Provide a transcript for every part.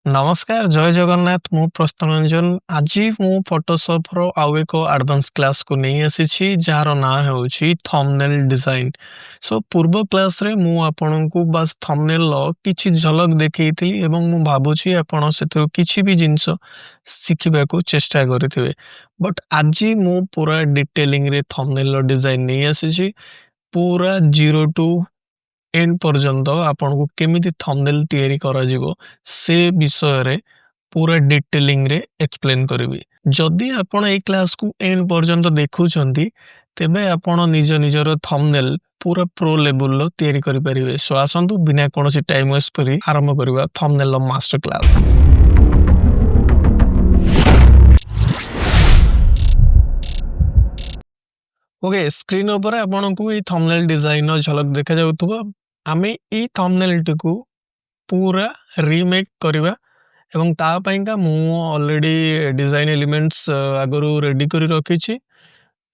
ନମସ୍କାର ଜୟ ଜଗନ୍ନାଥ ମୁଁ ପ୍ରସ୍ତରଞ୍ଜନ ଆଜି ମୁଁ ଫଟୋସପର ଆଉ ଏକ ଆଡଭାନ୍ସ କ୍ଲାସକୁ ନେଇ ଆସିଛି ଯାହାର ନାଁ ହେଉଛି ଥମ୍ବନେଲ ଡିଜାଇନ। ପୂର୍ବ କ୍ଲାସରେ ମୁଁ ଆପଣଙ୍କୁ ବାସ୍ ଥମ୍ବନେଲର କିଛି ଝଲକ ଦେଖେଇଥିଲି ଏବଂ ମୁଁ ଭାବୁଛି ଆପଣ ସେଥିରୁ କିଛି ବି ଜିନିଷ ଶିଖିବାକୁ ଚେଷ୍ଟା କରିଥିବେ। ବଟ୍ ଆଜି ମୁଁ ପୁରା ଡିଟେଲିଂରେ ଥମ୍ବନେଲର ଡିଜାଇନ ନେଇ ଆସିଛି। ପୁରା ଜିରୋ ଟୁ ଏଣ୍ଡ ପର୍ଯ୍ୟନ୍ତ ଆପଣଙ୍କୁ କେମିତି ଥମ୍ବନେଲ ତିଆରି କରାଯିବ ସେ ବିଷୟରେ ପୁରା ଡିଟେଲିଂରେ ଏକ୍ସପ୍ଲେନ କରିବି। ଯଦି ଆପଣ ଏଇ କ୍ଲାସକୁ ଏଣ୍ଡ ପର୍ଯ୍ୟନ୍ତ ଦେଖୁଛନ୍ତି ତେବେ ଆପଣ ନିଜ ନିଜର ଥମ୍ବନେଲ ପୁରା ପ୍ରୋ ଲେବୁଲର ତିଆରି କରିପାରିବେ। ସୋ ଆସନ୍ତୁ ବିନା କୌଣସି ଟାଇମ ୱେଷ୍ଟ କରି ଆରମ୍ଭ କରିବା ଥମ୍ବନେଲର ମାଷ୍ଟର କ୍ଲାସ। ଓକେ, ସ୍କ୍ରିନ ଉପରେ ଆପଣଙ୍କୁ ଏଇ ଥମ୍ବନେଲ ଡିଜାଇନର ଝଲକ ଦେଖାଯାଉଥିବ। ଆମେ ଏଇ ଥମ୍ବନେଲଟିକୁ पूरा रीमेक करवा एवं ता पाइंका मु ऑलरेडी डिजाइन एलिमेंट्स आगरू रेडी करी रखी।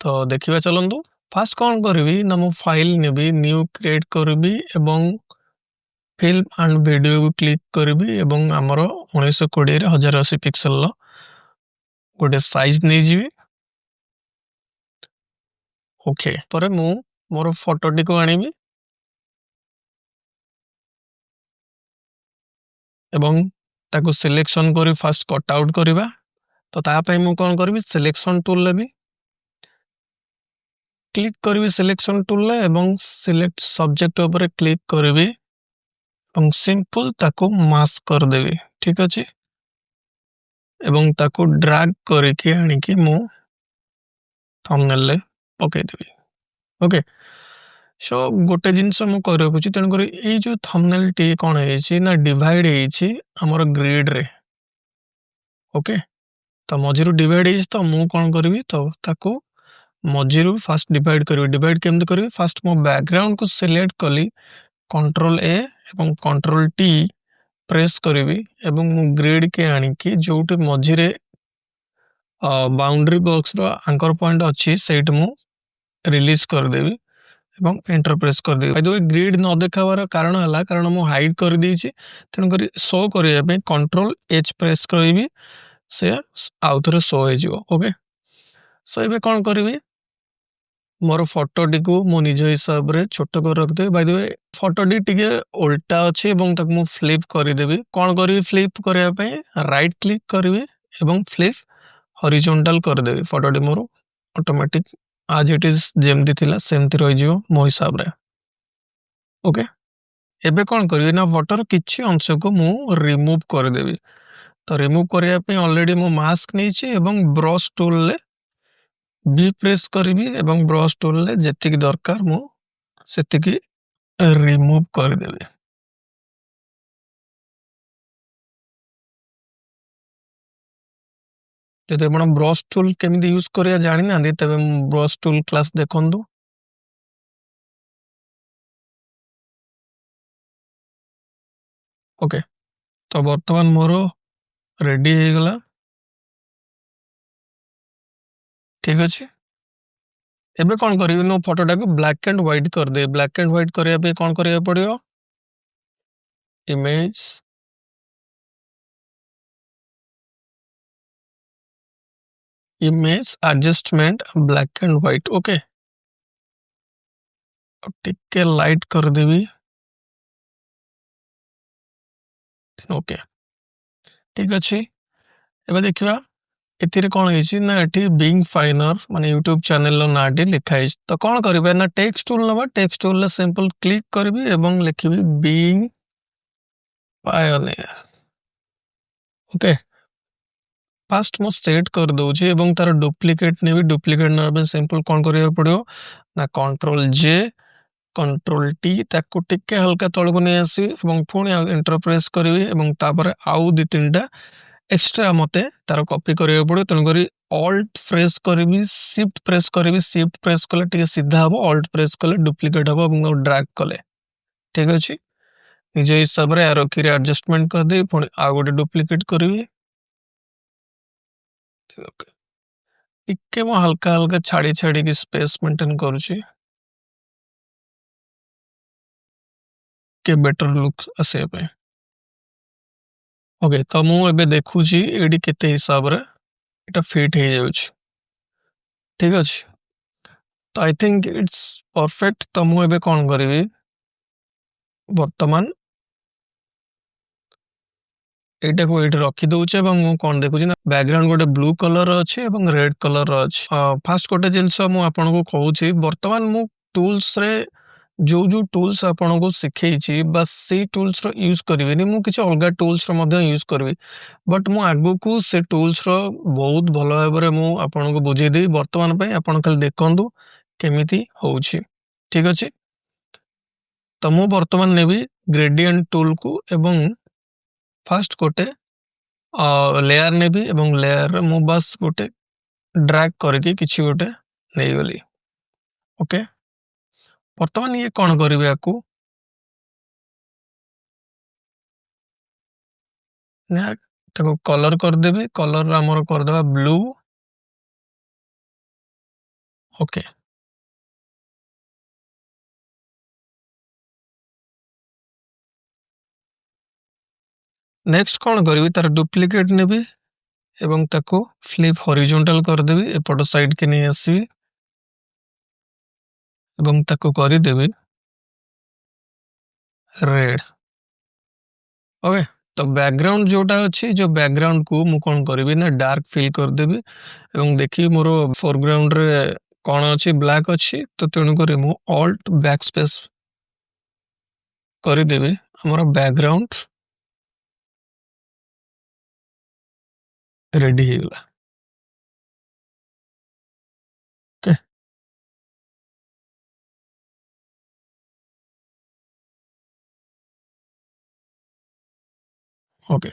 तो देखिबा चलंतु। फास्ट कौन करबी ना मु फाइल नेबी न्यू क्रिएट करबी एवं फिल्म एंड वीडियो को क्लिक करबी एवं हमर 1920 रे 1080 पिक्सल लो गोटे साइज नै जीवी। ओके परे मु मोर फोटोटी को आनिबी एवं ताको सिलेक्शन करी फास्ट कट आउट करबा। तो ता पई मु कोन करबी सिलेक्शन टूल लेबी क्लिक करबी सिलेक्शन टूल ले एवं सिलेक्ट सब्जेक्ट ऊपर क्लिक करबी एवं सिंपल ताको मास्क कर देबी। ठीक अछि एवं ताको ड्रैग करके आनी कि मु थंबनेल ले पके देबी। ओके सो गोटे जिंस मु कर रखुची तन करी ए जो थंबनेल टी कोन हेछि ना डिवाइड हेछि हमर ग्रिड रे। ओके तो मझिरु डिवाइड हेछि तो मु कोन करबी तो ताको मझिरु फास्ट डिवाइड करबी। डिवाइड केमते करबी फास्ट मो बैकग्राउंड को सिलेक्ट कली कंट्रोल ए एवं कंट्रोल टी प्रेस करबी एवं मु ग्रिड के आनी कि जोटे मझिरे बाउंड्री बॉक्स रो एंकर पॉइंट अछि सेट मु रिलीज कर देबी एवं एंटर प्रेस कर देबी। बाय द वे ग्रिड न देखावार कारण हला कारण मु हाइड कर देछि तन करी शो करिया पे कंट्रोल एच प्रेस करबी से आउथरे शो हे जिवो। ओके सो एबे कोन करबी मोर फोटोटी को मो निज हिसाब रे छोट कर रख दे। बाय द वे फोटोटी टिके उल्टा अछि एवं तक मु फ्लिप कर देबी। कोन करबी फ्लिप करिया पे राइट क्लिक करबी एवं फ्लिप हॉरिजॉन्टल कर देबी। फोटोटी मोर ऑटोमेटिक आज इट इज जेमती थिला सेमती रहि जिवो मो हिसाब रे। ओके एबे कोन करबी ना फोटोर किछि अंश को मु रिमूव कर देबी। तो रिमूव करिया पे ऑलरेडी मो मास्क नेछि एवं ब्रश टूल ले बी प्रेस करबी एवं ब्रश टूल ले जेतिकी दरकार मु सेतिकी रिमूव कर देबी। जदि आपण ब्रश टूल केमिति यूज करिया जानि ना तबे ब्रश टूल क्लास देखंदु। ओके तो वर्तमान मोर रेडी हे गला। ठीक अछि एबे कोन करिवि नो फोटोटा को ब्लैक एंड व्हाइट कर दे। ब्लैक एंड व्हाइट करिया पे कोन करिया पड़ियो image image adjustment black and white. Okay टिके लाइट कर देबी। ओके ठीक अछि एबे देखिबा एथिरे कोन हेछि ना एठी बिंग फाइनर माने YouTube चैनल लो नाटी लिखा हेछि। तो कोन करबे ना टेक्स्ट टूल नबा टेक्स्ट टूल ले सिंपल क्लिक करबी एवं लिखिबी बिंग पायोनियर। ओके फास्ट मो सेट कर दउछि एवं तार डुप्लीकेट नेबी डुप्लीकेट नबे सिंपल कोन करिया पड़ियो ना कंट्रोल जे कंट्रोल टी ताको टिके हल्का तळको नै आसी एवं पुणी एंटर प्रेस करबी एवं तापर आउ दि तीनटा एक्स्ट्रा मते तार कॉपी करिया पड़ियो। तन करी ऑल्ट प्रेस करबी शिफ्ट प्रेस कले टिके सीधा हबो ऑल्ट प्रेस कले डुप्लीकेट हबो एवं ड्रैग कले। ठीक अछि निज हिसाब रे एरो की एडजस्टमेंट कर दे पुणी आ गोटे डुप्लीकेट करबी। ओके टिके मो हल्का हल्का छाड़ी छाड़ी की स्पेस मेंटेन करूची के बेटर लुक आसे पे। ओके तो मु एबे देखुची एडी केते हिसाब रे एटा फिट हे जाउछ ठीक अछि तो आई थिंक इट्स परफेक्ट तो मु एबे कोन करबी वर्तमान एटा को एठी रखी दउचे एवं मु कोन देखुची ना बैकग्राउंड गोटे ब्लू कलर अछि एवं रेड कलर अछि फास्ट गोटे जिंस मु आपन को कहूची वर्तमान मु टूल्स रे जो टूल्स आपन को सिखेइची बस से टूल्स रो यूज करबेनी मु किछ अलगा टूल्स रो मध्ये यूज करबी बट मु आगु को से टूल्स रो बहुत भलो भाबरे मु आपन को बुझे देई वर्तमान पय आपन खाली देखंदु केमिति होउची ठीक अछि त मु वर्तमान नेबी ग्रेडियंट टूल को एवं फास्ट गोटे लेयर नेबी एवं लेयर मु बस गोटे ड्रैग करके किछि गोटे नै गली ओके वर्तमान ये कोन करबे आकू ना ताको कलर कर देबे कलर हमर कर देबा ब्लू ओके नेक्स्ट कोन करबी तार डुप्लीकेट नेबी एवं ताको फ्लिप हॉरिजॉन्टल कर देबी एपट साइड के नै आसीबी एवं ताको करि देबी रेड ओके तो बैकग्राउंड जोटा अछि जो बैकग्राउंड को मु कोन करबी ना डार्क फिल कर देबी एवं देखि मोरो फोरग्राउंड रे कोन अछि ब्लैक अछि तो तेनु करी मु ऑल्ट बैकस्पेस करि देबी हमर बैकग्राउंड रेडी हे गला ओके ओके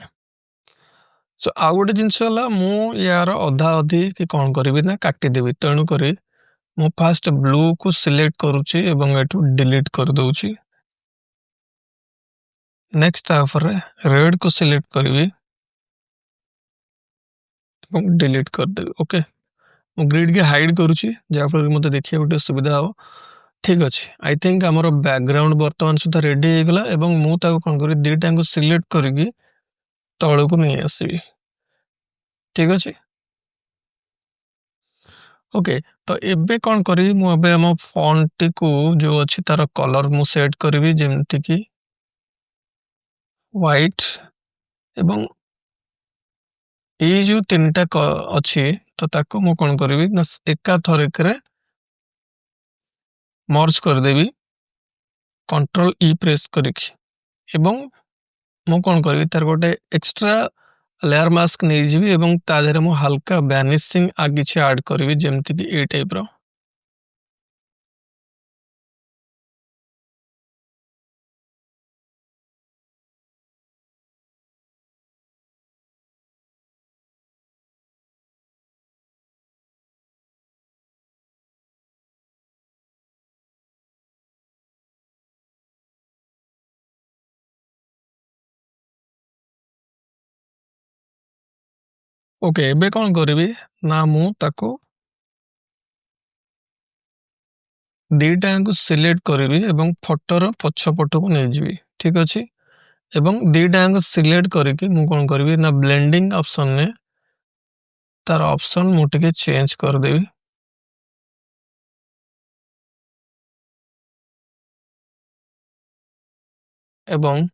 सो आ गोटे जिंस होला मु यार अधा अधि कि कोन करबी ना काटी देबी तेनु करी मु फास्ट ब्लू को सिलेक्ट करूची एवं एटू डिलीट कर दउची नेक्स्ट तापर रेड को सिलेक्ट करबी एवं डिलीट कर देबी ओके मु ग्रिड के हाइड करूची जा फल मते देखिया गोटे सुविधा हो ठीक अछि आई थिंक हमर बैकग्राउंड वर्तमान सुधा रेडी हे गला एवं मु ताको कोन करी दिटा को सिलेक्ट करगी तळ को नै आसीबी ठीक अछि ओके तो एबे कोन करी मु एबे हम फॉन्ट को जो अछि तार कलर मु सेट करबी जेमति कि व्हाइट एवं ए जो तीनटा अछि तो ताको मु कोन करबी ना एका थरकरे मर्ज कर देबी कंट्रोल ई प्रेस करिक एवं मु कोन करबी तार गोटे एक्स्ट्रा लेयर मास्क नै जिबी एवं ता देरे मु हल्का वैनिशिंग आ किछि ऐड करबी जेमति कि ए टाइप रो ओके एबे कोन करबी ना मु ताको दीटा को सिलेक्ट करबी एवं फोटो रो पछ पट को नै जिबी ठीक अछि एवं दीटा को सिलेक्ट करके मु कोन करबी ना ब्लेंडिंग ऑप्शन ने तार ऑप्शन मु टिके चेंज कर देबी एवं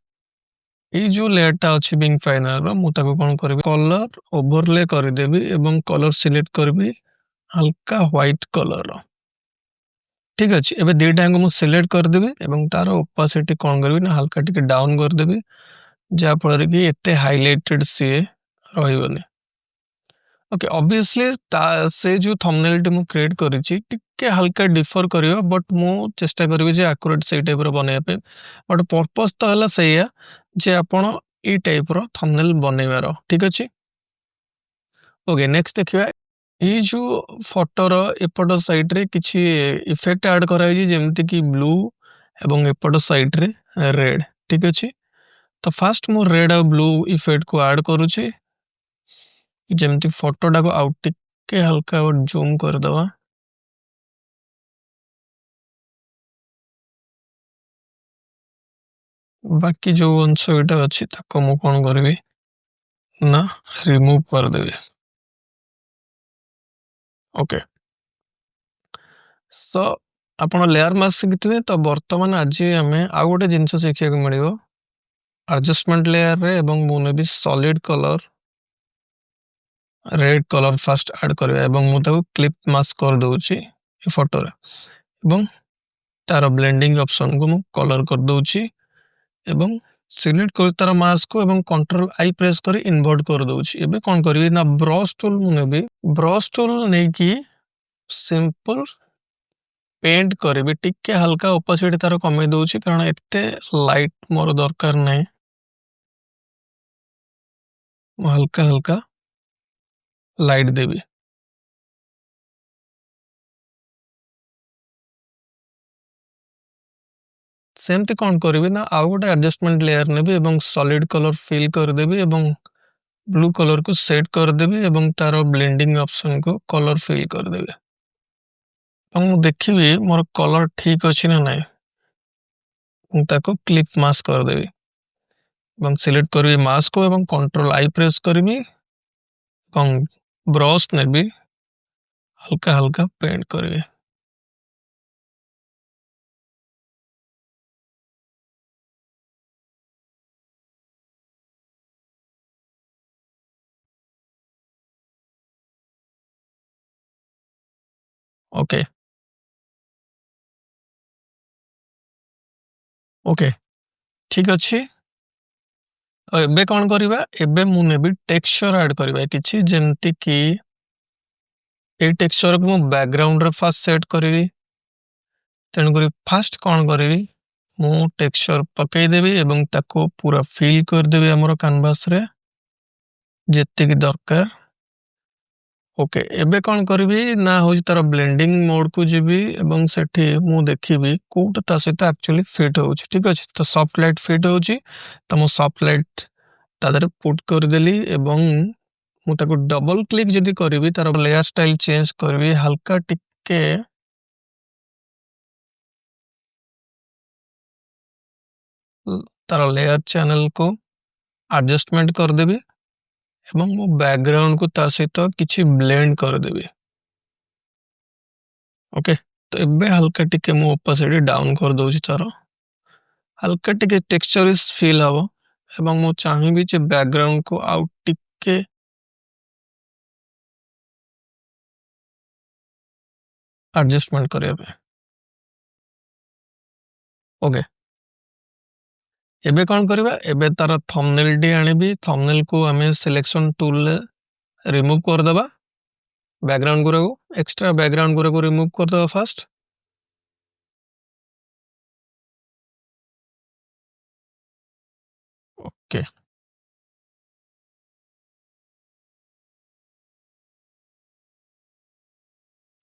ए जो लेयरटा अछि बिंग फाइनर रो मु ताको कोन करबी कलर ओवरले कर देबी एवं कलर सिलेक्ट करबी हल्का व्हाइट कलर ठीक अछि एबे दीटा को मु सिलेक्ट कर देबी एवं तार ओपासिटी कोन करबी ना हल्का टिके डाउन कर देबी जा फल कि एते हाइलाइटेड से रहिबनी ओके ऑब्वियसली से जो थंबनेल टी मु क्रिएट करिछि टिके हल्का डिफर करियो बट मु चेष्टा करबी जे एक्यूरेट से टाइप रो बनेया पे बट पर्पस तो हला सेया जे आपण ई टाइप रो थंबनेल बनेबारो ठीक अछि ओके नेक्स्ट देखिबा ई जो फोटो रो एपटो साइड रे किछि इफेक्ट ऐड कराई जे जेमति कि ब्लू एवं एपटो साइड रे रेड ठीक अछि तो फास्ट मु रेड और ब्लू इफेक्ट को ऐड करूची जेमति फोटोटा को आउट टिके हल्का और जूम कर दवा बाकी जो अंश एटा अछि ताको मु कोन करबी ना रिमूव करदेवी। ओके सो आपण लेयर मास्क शिखिथिबे तो वर्तमान आज आमे आ गोटे जिंस शिखिया को मिलिबो एडजस्टमेंट लेयर रे एवं मु नेबी solid colour red colour first add करबे एवं मु ताको क्लिप मास्क कर दोउची ए फोटो रे एवं तार ब्लेंडिंग ऑप्शन को मु कलर कर दोउची एवं सिलेक्ट कर तार मास्क को एवं कंट्रोल आई प्रेस कर इन्वर्ट कर दोउची। एबे कोन करबी ना ब्रश टूल मु नेबी ब्रश टूल नै की सिंपल पेंट करबी टिके हल्का ओपेसिटी तार कमे दोउची कारण एते लाइट मोर दरकार नै हल्का हल्का लाइट देबी। सेमती कौन करी ना आउ गोटे एडजस्टमेंट लेयर नेबी एवं सॉलिड कलर फिल कर देबी एवं ब्लू कलर को सेट कर देबी एवं तार ब्लेंडिंग ऑप्शन को कलर फिल कर देबी एवं मु देखिबी मोर कलर ठीक अछि ना नै मु ताको क्लिप मास्क कर देबी एवं सिलेक्ट करबी मास्क को एवं कंट्रोल आई प्रेस करबी एवं ब्रश नेबी हल्का हल्का पेंट करबी। ओके ओके ठीक अछि एबे कौन करिबा एबे मु नेबी टेक्सचर ऐड करबा किछि जेंति कि ए टेक्सचर को मु बैकग्राउंड रे फर्स्ट सेट करबी तेन करी फर्स्ट कौन करबी मु टेक्सचर पकई देबी एवं ताको पूरा फिल कर देबी हमरो कैनवास रे जेते की दरकार। ओके एबे कौन करबी ना होई तार ब्लेंडिंग मोड को जीबी एवं सेठी मु देखिबी कोट ता सहित एक्चुअली फिट होउची ठीक अछि तो सॉफ्ट लाइट फिट होउची तो मु सॉफ्ट लाइट तादरे पुट कर देली एवं मु ताको डबल क्लिक जदी करबी तार लेयर स्टाइल चेंज करबी हल्का टिके तार लेयर चैनल को एडजस्टमेंट कर देबी एवं मु बैकग्राउंड को ता सहित किछि ब्लेंड कर देबी। ओके तो एबे हल्का टिके मु ओपेसिटी डाउन कर दोची तार हल्का टिके टेक्सचर इज फील हबो एवं मु चाहिबी जे बैकग्राउंड को आउट टिके एडजस्टमेंट करिया पे। ओके एबे कौन करबा एबे तार थंबनेल डी आनिबी थंबनेल को हमें सिलेक्शन टूल रिमूव कर दबा बैकग्राउंड गुरा को एक्स्ट्रा बैकग्राउंड गुरा को रिमूव कर दबा first okay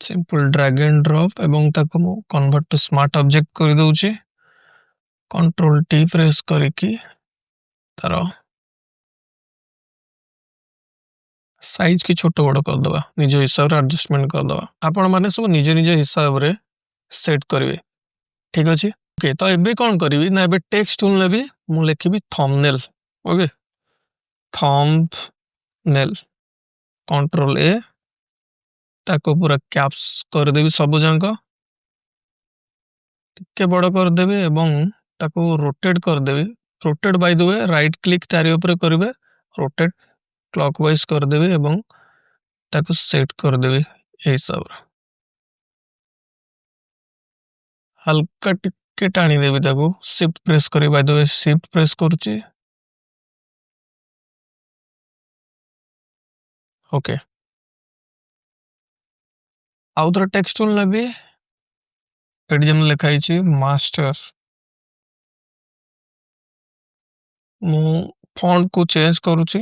simple drag and drop एवं ताको मु कन्वर्ट टू स्मार्ट ऑब्जेक्ट कर दोची कंट्रोल टी प्रेस करके तार साइज की छोट बड़ कर दबा निज हिसाब रे एडजस्टमेंट कर दबा आपण माने सब निज निज हिसाब रे सेट करिवे ठीक अछि। ओके तो एबे कौन करबी ना एबे टेक्स्ट टूल लेबी मु लिखिबी thumbnail okay thumbnail control A ताको पूरा कैप्स कर देबी सब जांक टिके बड़ कर देबी एवं ताको रोटेट कर देबी rotate by the way right click तारी ऊपर करिवे रोटेट क्लॉकवाइज कर देबी एवं ताको सेट कर देबी ए हिसाब रे हल्का टिके टाणी देबी ताको शिफ्ट प्रेस करी by the way shift press करूची ओके आउ थोड़ा टेक्स्ट टूल लेबी एडी जेम लिखाई छी मास्टर मु फॉन्ट को चेंज करूची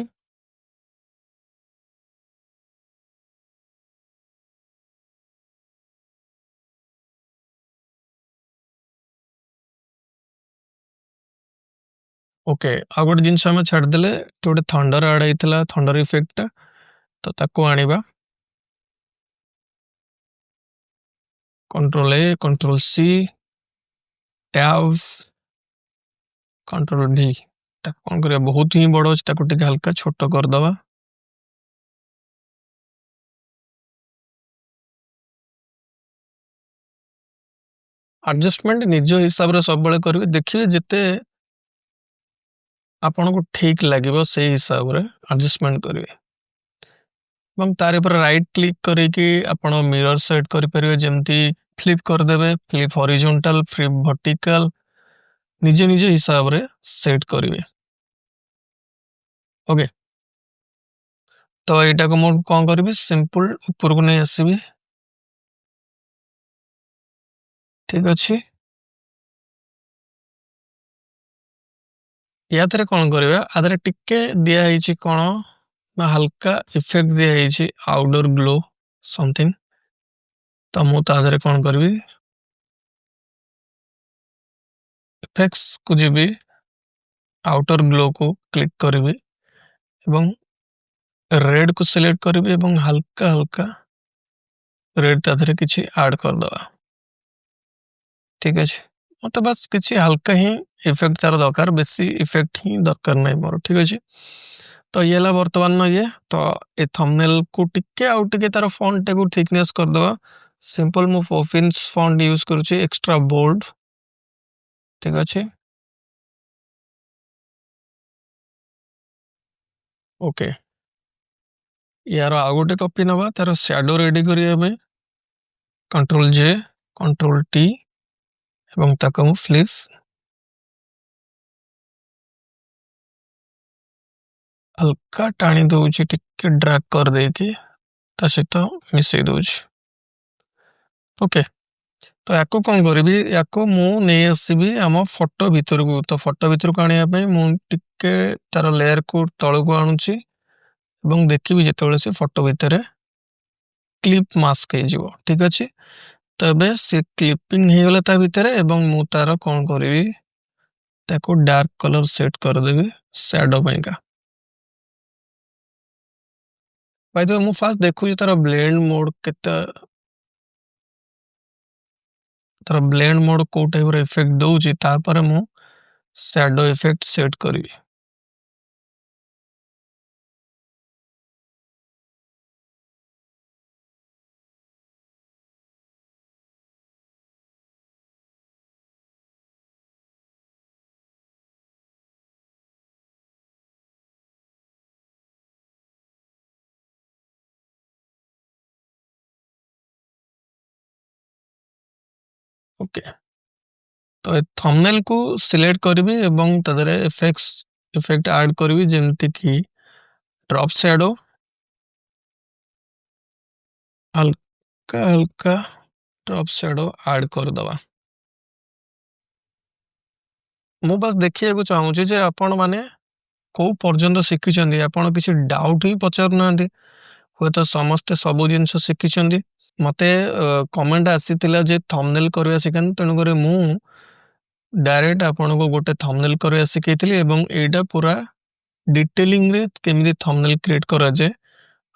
ओके आ गोटे जिनस आम छाड़ देले तो गोटे थंडर ऐड होइतला थंडर इफेक्ट तो ताको आनिबा control A control C tab control D ताको कौन करिया बहुत ही बड़ अछि ताको टिके हल्का छोट कर दवा। एडजस्टमेंट निज हिसाब रे सब बेले करबे देखिए जेते आपन को ठीक लागिबो से हिसाब रे एडजस्टमेंट करिवे। ଏବଂ ତାର ଉପରେ ରାଇଟ୍ କ୍ଲିକ୍ କରିକି ଆପଣ ମିରର ସେଟ୍ କରିପାରିବେ ଯେମିତି ଫ୍ଲିପ୍ କରିଦେବେ ଫ୍ଲିପ୍ ହରିଜୋଣ୍ଟାଲ ଫ୍ଲିପ୍ ଭର୍ଟିକାଲ ନିଜ ନିଜ ହିସାବରେ ସେଟ୍ କରିବେ। ଓକେ ତ ଏଇଟାକୁ ମୁଁ କଣ କରିବି ସିମ୍ପଲ ଉପରକୁ ନେଇ ଆସିବି। ଠିକ ଅଛି ୟା ଥରେ କଣ କରିବା ଆଧରେ ଟିକେ ଦିଆ ହେଇଛି କଣ ନା ହାଲକା ଇଫେକ୍ଟ ଦିଆ ହେଇଛି ଆଉଟଡୋର ଗ୍ଲୋ ସମଥିଙ୍ଗ ତ ମୁଁ ତା ଦେହରେ କଣ କରିବି ଇଫେକ୍ଟସ କୁ ଯିବି ଆଉଟର ଗ୍ଲୋ को क्लिक କରିବି ଏବଂ रेड को सिलेक्ट କରିବି ଏବଂ हल्का हल्का रेड ତା ଦେହରେ କିଛି ଆଡ୍ କରିଦବା। ଠିକ ଅଛି ମତେ ବାସ୍ କିଛି ହାଲକା ହିଁ ଇଫେକ୍ଟ ତାର ଦରକାର ବେଶୀ ଇଫେକ୍ଟ ହିଁ ଦରକାର ନାହିଁ ମୋର ଠିକ ଅଛି ତ ଇଏ ହେଲା ବର୍ତ୍ତମାନ ଇଏ ତ ଏ ଥମ୍ବନେଲ କୁ ଟିକେ ଆଉ ଟିକେ ତାର ଫଣ୍ଟ ଟାକୁ थिकनेस କରିଦବା सिंपल ମୁଁ ପଫିନ୍ସ ଫଣ୍ଟ ୟୁଜ କରୁଛି ଏକ୍ସଟ୍ରା ବୋଲ୍ଡ ଠିକ ଅଛି ओके यार ଆଉ ଗୋଟେ କପି ନବା ତାର ଶ୍ୟାଡୋ ରେଡି କରିବା ପାଇଁ कंट्रोल जे कंट्रोल टी ଏବଂ ତାକୁ ମୁଁ ଫ୍ଲିପ हल्का टाणी दଉଛି ଟିକେ ଡ୍ରାଗ କରିଦେଇକି ତା ସହିତ ମିଶେଇ ଦଉଛି ओके ତ ୟାକୁ କଣ କରିବି ୟାକୁ ମୁଁ ନେଇ ଆସିବି ଆମ ଫଟୋ ଭିତରକୁ ତ ଫଟୋ ଭିତରକୁ ଆଣିବା ପାଇଁ ମୁଁ ଟିକେ ତାର ଲେୟର କୁ ତଳକୁ ଆଣୁଛି ଏବଂ ଦେଖିବି ଯେତେବେଳେ ସେ ଫଟୋ ଭିତରେ କ୍ଲିପ ମାସ୍କ ହେଇଯିବ ଠିକ ଅଛି ତ ଏବେ ସେ କ୍ଲିपिଂ ହେଇଗଲା ତା ଭିତରେ ଏବଂ ମୁଁ ତାର କଣ କରିବି ତାକୁ ଡାର୍କ କଲର ସେଟ କରିଦେବି ଶ୍ୟାଡୋ ପାଇଁକା बाय द वे ମୁଁ ଫାଷ୍ଟ ଦେଖୁଛି ତାର ବ୍ଲେଣ୍ଡ ମୋଡ କେତେ ତାର ବ୍ଲେଣ୍ଡ ମୋଡ କୋଉ ଟାଇପ ର ଇଫେକ୍ଟ ଦଉଛି ତାପରେ ମୁଁ ଶ୍ୟାଡୋ ଇଫେକ୍ଟ ସେଟ କରିବି ओके तो ए थंबनेल को सिलेक्ट କରିବି ଏବଂ ତା ଦେହରେ ଇଫେକ୍ଟ ଆଡ୍ କରିବି ଯେମିତି କି ଡ୍ରପ ଶ୍ୟାଡୋ हल्का हल्का ड्रॉप शैडो ऐड करदवा ମୁଁ ବାସ୍ ଦେଖିବାକୁ ଚାହୁଁଛି ଯେ ଆପଣ ମାନେ କୋଉ ପର୍ଯ୍ୟନ୍ତ ଶିଖିଛନ୍ତି ଆପଣ କିଛି ଡାଉଟ ହିଁ ପଚାରୁନାହାନ୍ତି ହୁଏତ ସମସ୍ତେ ସବୁ ଜିନିଷ ଶିଖିଛନ୍ତି ମତେ କମେଣ୍ଟ ଆସିଥିଲା ଯେ ଥମ୍ବନେଲ କରିବା ଶିଖାନ୍ତୁ ତେଣୁକରି ମୁଁ डायरेक्ट ଆପଣଙ୍କୁ ଗୋଟେ ଥମ୍ବନେଲ କରିବା ଶିଖେଇଥିଲି ଏବଂ ଏଇଟା ପୁରା ଡିଟେଲିଂ ରେ କେମିତି ଥମ୍ବନେଲ କ୍ରିଏଟ କରାଯାଏ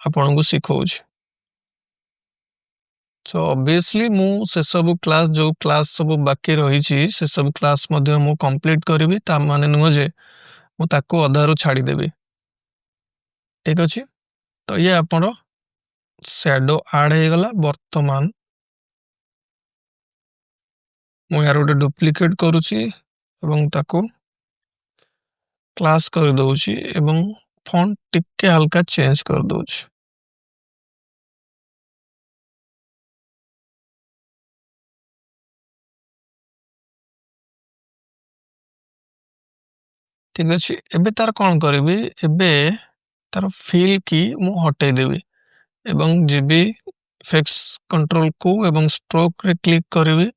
ଆପଣଙ୍କୁ ଶିଖଉଛି सो ऑब्वियसली मु से सब क्लास जो क्लास सब बाकी रही से सब क्लास मध्य मु कंप्लीट करी ता माने नुह जे मु ताको अधारू छाड़ी देबी ठीक अछि तो ये आपण शैडो ऐड हे गला वर्तमान मु यार गोटे डुप्लिकेट करूची एवं ताको क्लास कर दउची एवं फॉन्ट टिके हल्का चेंज कर दउची ठीक अछि एबे तार कोन करबी एबे तार फील की मु हटै देबी एवं जीबी इफेक्ट्स कंट्रोल को एवं स्ट्रोक रे क्लिक करबी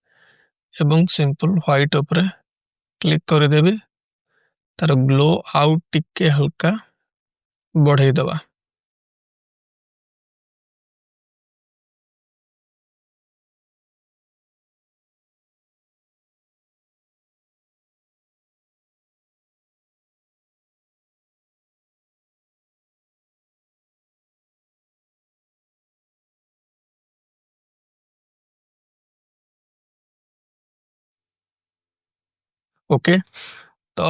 एवं सिंपल व्हाइट ऊपर क्लिक कर देबी तार ग्लो आउट टिके हल्का बढ़ाई दबा ओके तो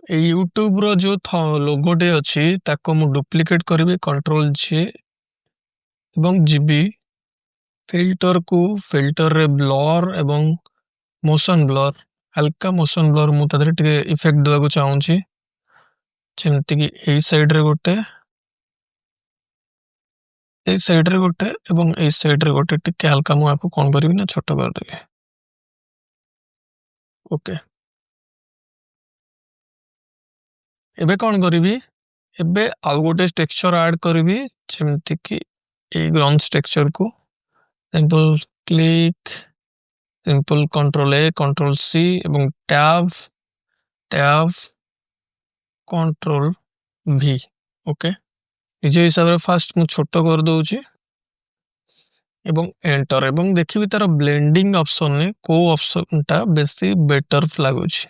এই ୟୁଟ୍ୟୁବ ର ଯୋଉ ଲୋଗୋଟେ ଅଛି ତାକୁ ମୁଁ ଡୁପ୍ଲିକେଟ୍ କରିବି କଣ୍ଟ୍ରୋଲ J ଏବଂ ଯିବି ଫିଲ୍ଟରକୁ ଫିଲ୍ଟରରେ ବ୍ଲର୍ ଏବଂ ମୋଶନ ବ୍ଲର୍ ହାଲକା ମୋଶନ ବ୍ଲର୍ ମୁଁ ତା ଦେହରେ ଟିକେ ଇଫେକ୍ଟ ଦେବାକୁ ଚାହୁଁଛି ଯେମିତିକି ଏଇ ସାଇଡରେ ଗୋଟେ ଏଇ ସାଇଡରେ ଗୋଟେ ଏବଂ ଏଇ ସାଇଡରେ ଗୋଟେ ଟିକେ ହାଲକା ମୁଁ ଆକୁ କଣ କରିବି ନା ଛୋଟ କରିଦେବି ଓକେ ଏବେ କଣ କରିବି ଏବେ ଆଉ ଗୋଟେ टेक्सचर ऐड କରିବି ଯେମିତିକି ଏଇ ଗ୍ରାଉଣ୍ଡ टेक्सचर को simple click simple control A control C एवं tab tab control V okay निज हिसाब रे फास्ट मु छोटो कर दउची एवं एंटर एवं देखिबी तार ब्लेंडिंग ऑप्शन ने को ऑप्शन टा बेसी बेटर लागुची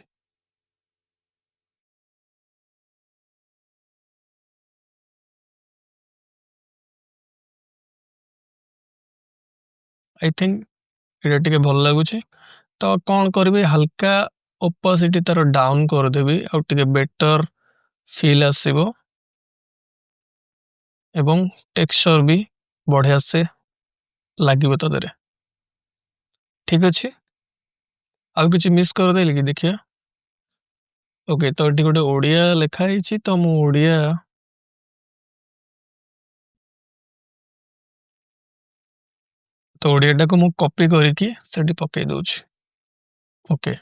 आई थिंक एटा टिके भल लागुची तो कौन करबी हल्का ओपासिटी तार डाउन कर देबी आ टिके बेटर फील आसीबो एवं टेक्सचर भी बढ़िया से लागिबो तो देरे ठीक अछि आउ किछि मिस कर देली कि देखिया ओके तो एटी गोटे ओडिया लेखा हिची तो मु ओडिया तो ओडियाटा को मु कॉपी करिकी सेठी पकै दउछि ओके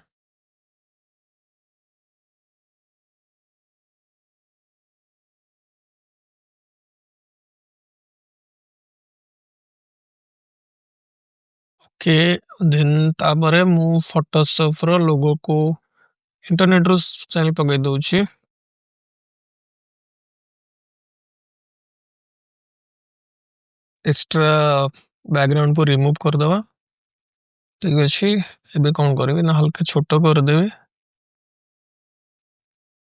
ओके देन तापरे मु फोटोशॉप रो लोगो को इंटरनेट रो चैनल पकै दउछि एक्स्ट्रा बैकग्राउंड को रिमूव कर दवा ठीक अछि एबे कोन करबी ना हल्का छोटो कर देबे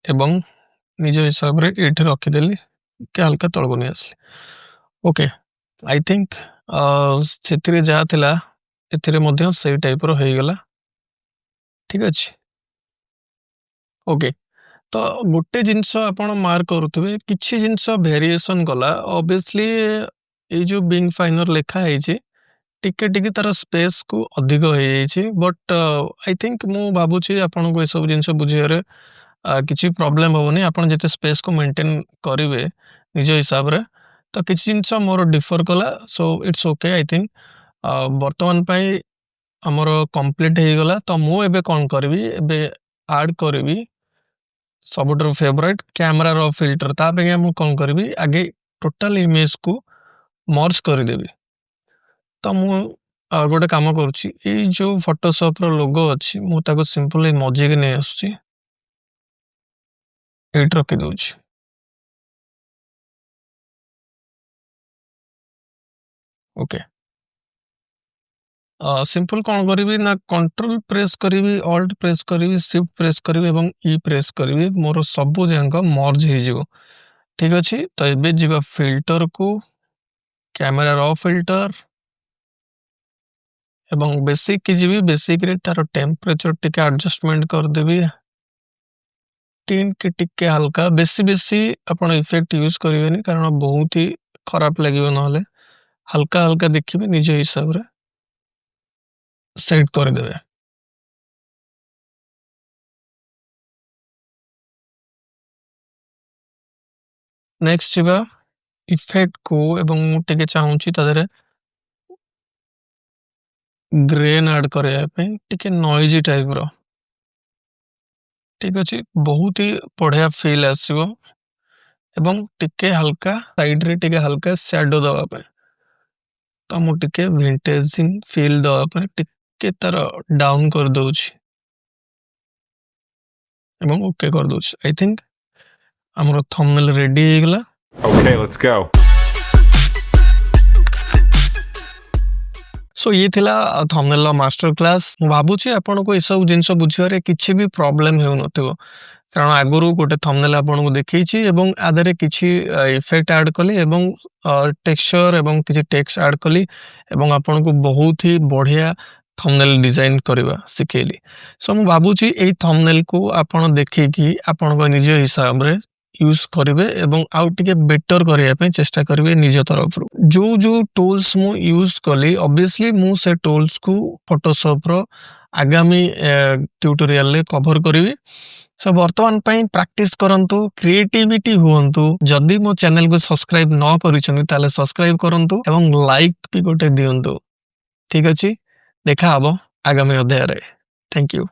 एवं निज हिसाब रे एठी रखि देली के हल्का तळगो नि आसली ओके आई थिंक सेतिरे जा थिला एथिरे मध्य सेई टाइप रो हेई गेला ठीक अछि ओके तो गोटे जिंस आपण मार्क करूथबे किछि जिंस वेरिएशन गला ऑब्वियसली ए जो बिंग फाइनर लेखा है जे टिके टिके तार स्पेस को अधिक हो जाइए बट आई थिंक मु भाबुची आपन को ए सब जिंस बुझियारे किछि प्रॉब्लम होबनी आपन जते स्पेस को मेंटेन करिवे निज हिसाब रे तो किछि जिंस मोर डिफर कला so it's okay I think वर्तमान पई हमर कंप्लीट हे गला तो मु एबे कोन करबी एबे ऐड करबी सबुटर फेवरेट कैमरा रो फिल्टर ता पे मु कोन करबी आगे टोटल इमेज को मर्ज कर देबी तो मु गोटे काम करूची ए जो फोटोशॉप रो लोगो अछि मु ताको सिंपली मजी के नै आछी एट रखि दउची ओके सिंपल कौन करी ना कंट्रोल प्रेस करी ऑल्ट प्रेस करी शिफ्ट प्रेस करी एवं ई प्रेस करी मोर सबु जांक मर्ज हो जिवो ठीक अछि तो एबे जिवा फिल्टर को कैमरा रो फिल्टर एवं बेसिक की जीवी बेसिक रे तार टेम्परेचर टिके एडजस्टमेंट कर देबी टीन के टिके हल्का बेसी बेसी अपन इफेक्ट यूज करिवेनी कारण बहुत ही खराब लागिवो नहले हल्का हल्का देखिबे निज हिसाब रे सेट कर देबे नेक्स्ट जीवा इफेक्ट को एवं टिके चाहूची तादरे ग्रेन ऐड करे पे टिके नॉइजी टाइप रो ठीक अछि बहुत ही बढ़िया फील आसीबो एवं टिके हल्का साइड रे टिके हल्का शैडो दवा पे तो मु टिके विंटेजिंग फील दवा पे टिके तार डाउन कर दउछि एवं ओके कर दउछि आई थिंक हमरो थंबनेल रेडी हे गेला ओके लेट्स गो सो ये थिला थंबनेल मास्टर क्लास मु भाबुछि आपन को ए सब जिंस बुझियारे किछि भी प्रॉब्लम हेउ नथिबो कारण आगुरु गोटे थंबनेल आपन को देखैछि एवं आदरे किछि इफेक्ट ऐड कली एवं टेक्सचर एवं किछि टेक्स्ट ऐड कली एवं आपन को बहुत ही बढ़िया थंबनेल डिजाइन करवा शिखेली सो मु भाबुची एई थंबनेल को आपण देखिकी आपण निज हिसाब रे यूज करेंगे एवं आउ टिके बेटर करने चेष्टा करेंगे निज तरफ जो जो टूल्स मु यूज कली ऑब्वियसली मु से टूल्स को फोटोशॉप रो आगामी ट्यूटोरियल ले कवर करी सो वर्तमान पई प्रैक्टिस करंतु क्रिएटिविटी हुंतु जदि मो चैनल को सब्सक्राइब न करिसंती ताले सब्सक्राइब करंतु एवं लाइक भी गोटे दियंतु ठीक अछि देखा हबो आगामी अध्याय रे थैंक यू।